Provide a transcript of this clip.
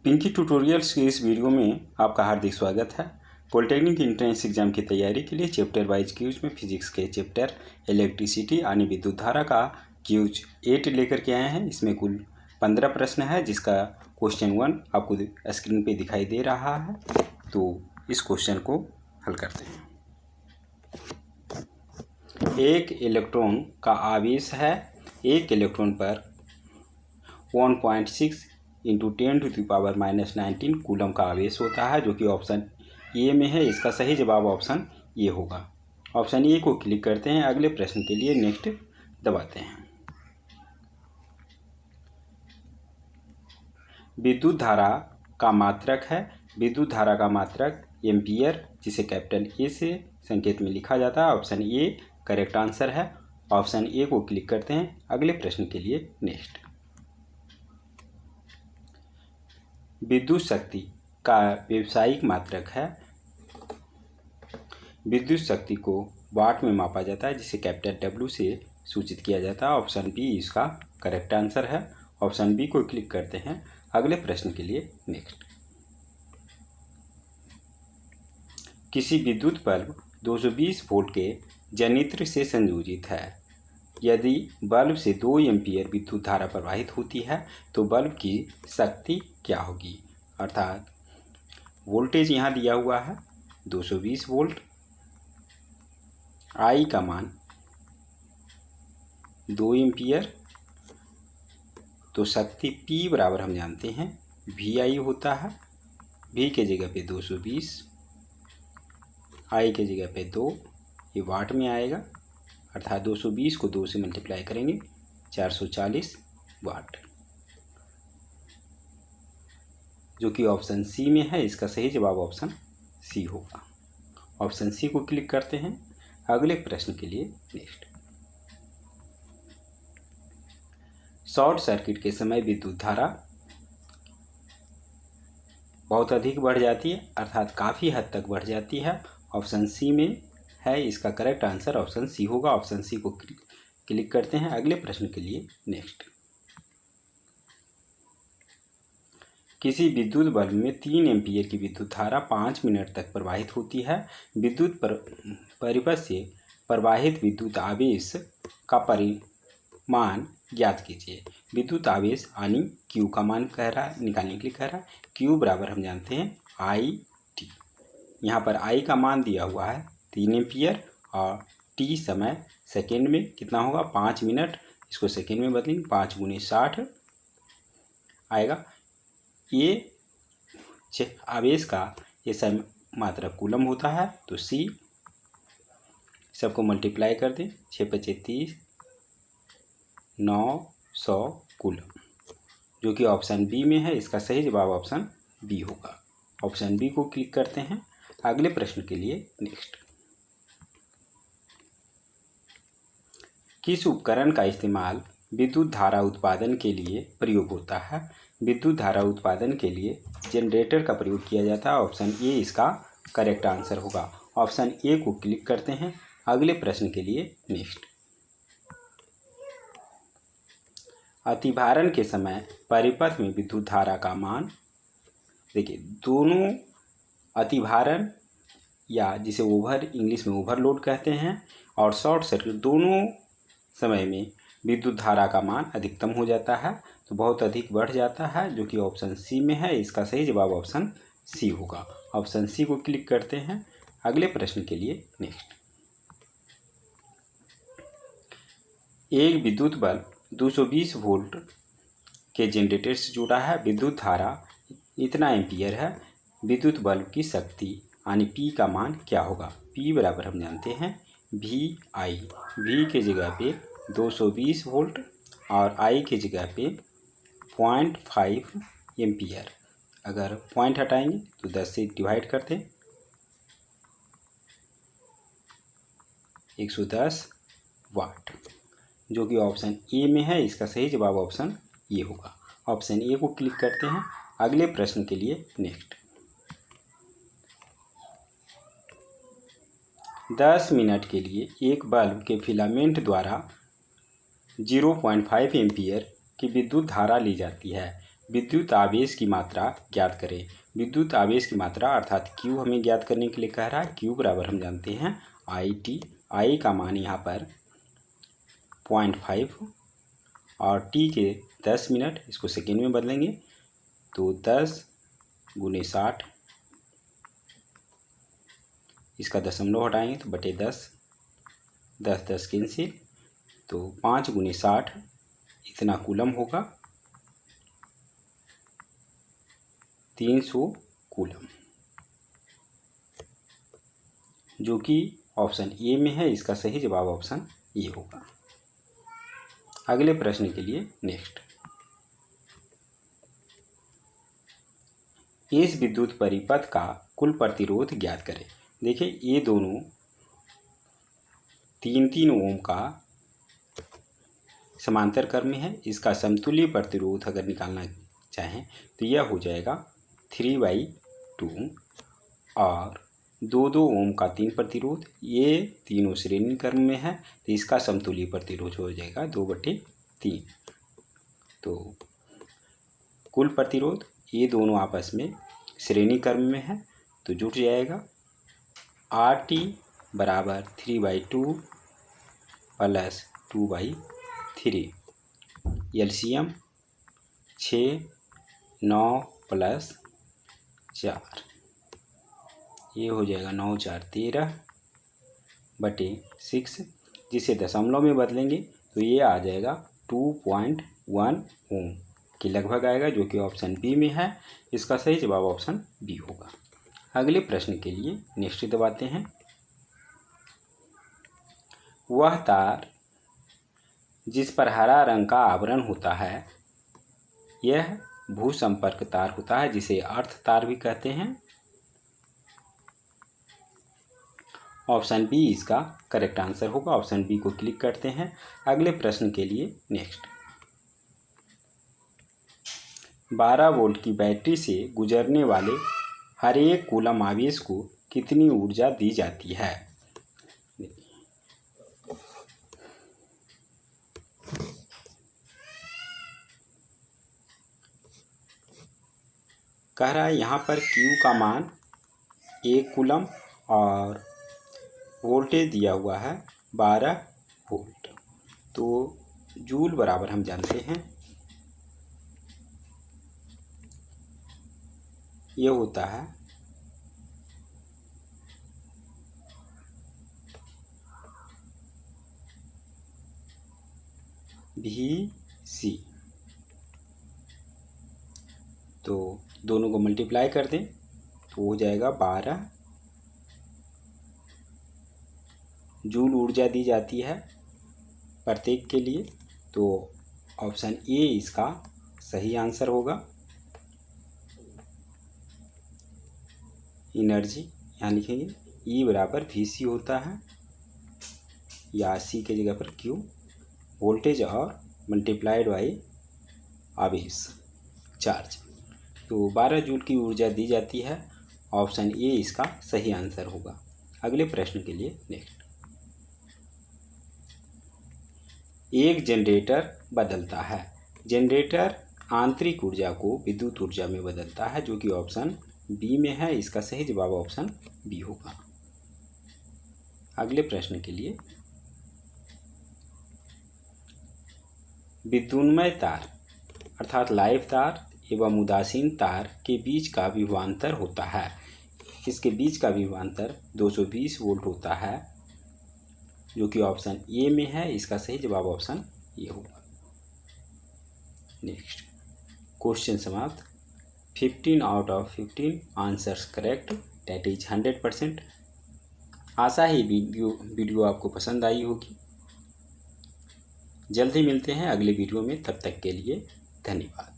Pinky tutorials के इस video में आपका हार्दिक स्वागत है। पॉलिटेक्निक एंट्रेंस एग्जाम की तैयारी के लिए चैप्टर वाइज क्यूज में फिजिक्स के चैप्टर इलेक्ट्रिसिटी यानी विद्युत धारा का क्यूज 8 लेकर के आए हैं। इसमें कुल 15 प्रश्न है, जिसका क्वेश्चन 1 आपको स्क्रीन पे दिखाई दे रहा है। तो इस क्वेश्चन को हल करते हैं। एक इलेक्ट्रॉन का आवेश है। एक इलेक्ट्रॉन पर 1.6 इंटू 10⁻⁻19 कूलम का आवेश होता है, जो कि ऑप्शन ए में है। इसका सही जवाब ऑप्शन ए होगा। ऑप्शन ए को क्लिक करते हैं। अगले प्रश्न के लिए नेक्स्ट दबाते हैं। विद्युत धारा का मात्रक है। विद्युत धारा का मात्रक एम्पियर, जिसे कैपिटल ए से संकेत में लिखा जाता है। ऑप्शन ए करेक्ट आंसर है। ऑप्शन ए को क्लिक करते हैं। अगले प्रश्न के लिए नेक्स्ट। विद्युत शक्ति का व्यावसायिक मात्रक है। विद्युत शक्ति को वाट में मापा जाता है, जिसे कैपिटल डब्ल्यू से सूचित किया जाता है। ऑप्शन बी इसका करेक्ट आंसर है। ऑप्शन बी को क्लिक करते हैं। अगले प्रश्न के लिए नेक्स्ट। किसी विद्युत बल्ब 220 वोल्ट के जनित्र से संयोजित है। यदि बल्ब से 2 एम्पीयर विद्युत धारा प्रवाहित होती है तो बल्ब की शक्ति क्या होगी। अर्थात वोल्टेज यहाँ दिया हुआ है 220 वोल्ट, आई का मान 2 एम्पीयर, तो शक्ति P बराबर हम जानते हैं VI होता है। V के जगह पे 220, I के जगह पे 2, ये वाट में आएगा। अर्थात 220 को 2 से मल्टीप्लाई करेंगे 440 वाट, जो कि ऑप्शन सी में है। इसका सही जवाब ऑप्शन सी होगा। ऑप्शन सी को क्लिक करते हैं। अगले प्रश्न के लिए नेक्स्ट। शॉर्ट सर्किट के समय विद्युत धारा बहुत अधिक बढ़ जाती है, अर्थात काफ़ी हद तक बढ़ जाती है। ऑप्शन सी में है। इसका करेक्ट आंसर ऑप्शन सी होगा। ऑप्शन सी को क्लिक करते हैं। अगले प्रश्न के लिए नेक्स्ट। किसी विद्युत बल्ब में 3 एम्पीयर की विद्युत धारा 5 मिनट तक प्रवाहित होती है। विद्युत परिपथ से प्रवाहित विद्युत आवेश का परिमाण ज्ञात कीजिए। विद्युत आवेश यानी Q का मान निकालने के लिए कह रहा है। Q बराबर हम जानते हैं IT। यहाँ पर I का मान दिया हुआ है 3 एम्पीयर और T समय सेकेंड में कितना होगा 5 मिनट। इसको सेकेंड में बदलेंगे, 5 × 60 आएगा। ये आवेश का ये समय मात्रक कूलम होता है। तो C सबको मल्टीप्लाई कर दें, 6 × 5 = 30, 900 कूलम, जो कि ऑप्शन बी में है। इसका सही जवाब ऑप्शन बी होगा। ऑप्शन बी को क्लिक करते हैं। अगले प्रश्न के लिए नेक्स्ट। किस उपकरण का इस्तेमाल विद्युत धारा उत्पादन के लिए प्रयोग होता है। विद्युत धारा उत्पादन के लिए जनरेटर का प्रयोग किया जाता है। ऑप्शन ए इसका करेक्ट आंसर होगा। ऑप्शन ए को क्लिक करते हैं। अगले प्रश्न के लिए नेक्स्ट। अतिभारण के समय परिपथ में विद्युत धारा का मान, देखिए दोनों अतिभारण या जिसे इंग्लिश में ओवरलोड कहते हैं और शॉर्ट सर्किट, दोनों समय में विद्युत धारा का मान अधिकतम हो जाता है, तो बहुत अधिक बढ़ जाता है, जो कि ऑप्शन सी में है। इसका सही जवाब ऑप्शन सी होगा। ऑप्शन सी को क्लिक करते हैं। अगले प्रश्न के लिए नेक्स्ट। एक विद्युत बल्ब 220 वोल्ट के जनरेटर से जुड़ा है। विद्युत धारा इतना एम्पीयर है। विद्युत बल्ब की शक्ति यानी P का मान क्या होगा। P बराबर हम जानते हैं VI। V के जगह पे 220 वोल्ट और I के जगह पे 0.5 एम्पीयर। अगर पॉइंट हटाएंगे तो 10 से डिवाइड करते 110 वाट, जो कि ऑप्शन ए में है। इसका सही जवाब ऑप्शन ए होगा। ऑप्शन ए को क्लिक करते हैं। अगले प्रश्न के लिए नेक्स्ट। 10 मिनट के लिए एक बल्ब के फिलामेंट द्वारा 0.5 एम्पीयर की विद्युत धारा ली जाती है। विद्युत आवेश की मात्रा ज्ञात करें। विद्युत आवेश की मात्रा अर्थात Q हमें ज्ञात करने के लिए कह रहा है। Q बराबर हम जानते हैं IT। I का मान यहाँ पर 0.5 और T के 10 मिनट, इसको सेकेंड में बदलेंगे तो 10 × 60, इसका दशमलव हटाएंगे तो बटे 10, 10 कैंसिल, तो 5 × 60 इतना कूलम होगा, 300 कूलम, जो कि ऑप्शन ए में है। इसका सही जवाब ऑप्शन ए होगा। अगले प्रश्न के लिए नेक्स्ट। इस विद्युत परिपथ का कुल प्रतिरोध ज्ञात करें। देखिए ये दोनों 3-3 ओम का समांतर क्रम में है। इसका समतुल्य प्रतिरोध अगर निकालना चाहें तो यह हो जाएगा 3/2 और 2-2 ओम का 3 प्रतिरोध, ये तीनों श्रेणी क्रम में है तो इसका समतुल्य प्रतिरोध हो जाएगा 2/3। तो कुल प्रतिरोध ये दोनों आपस में श्रेणी क्रम में है तो जुट जाएगा RT बराबर 3/2 + 2/3। LCM 6, 9 + 4, ये हो जाएगा 9 × 4 = 13 बटे 6, जिसे दशमलव में बदलेंगे तो ये आ जाएगा 2.1 ओम के लगभग आएगा, जो कि ऑप्शन बी में है। इसका सही जवाब ऑप्शन बी होगा। अगले प्रश्न के लिए नेक्स्ट दबाते हैं। वह तार जिस पर हरा रंग का आवरण होता है यह भूसंपर्क तार होता है, जिसे अर्थ तार भी कहते हैं। ऑप्शन बी इसका करेक्ट आंसर होगा। ऑप्शन बी को क्लिक करते हैं। अगले प्रश्न के लिए नेक्स्ट। 12 वोल्ट की बैटरी से गुजरने वाले हर एक कूलम आवेश को कितनी ऊर्जा दी जाती है? कह रहा है यहाँ पर Q का मान 1 कूलम और वोल्टेज दिया हुआ है 12 वोल्ट। तो जूल बराबर हम जानते हैं ये होता है VC। तो दोनों को मल्टीप्लाई कर दें तो हो जाएगा 12 जूल ऊर्जा दी जाती है प्रत्येक के लिए। तो ऑप्शन ए इसका सही आंसर होगा। एनर्जी यहाँ लिखेंगे E बराबर VC होता है, या C के जगह पर Q, वोल्टेज और मल्टीप्लाइड बाई आवेश चार्ज। तो 12 जूल की ऊर्जा दी जाती है। ऑप्शन ए इसका सही आंसर होगा। अगले प्रश्न के लिए नेक्स्ट। एक जनरेटर बदलता है। जनरेटर आंतरिक ऊर्जा को विद्युत ऊर्जा में बदलता है, जो कि ऑप्शन बी में है। इसका सही जवाब ऑप्शन बी होगा। अगले प्रश्न के लिए। विद्युन्मय तार अर्थात लाइव तार एवं उदासीन तार के बीच का विभवांतर होता है। इसके बीच का विभवांतर 220 वोल्ट होता है, जो कि ऑप्शन ए में है। इसका सही जवाब ऑप्शन ए होगा। नेक्स्ट क्वेश्चन समाप्त। 15 out of 15 answers correct, that is 100%। Asha he video आपको पसंद आई होगी। जल्द ही मिलते हैं अगले वीडियो में, तब तक के लिए धन्यवाद।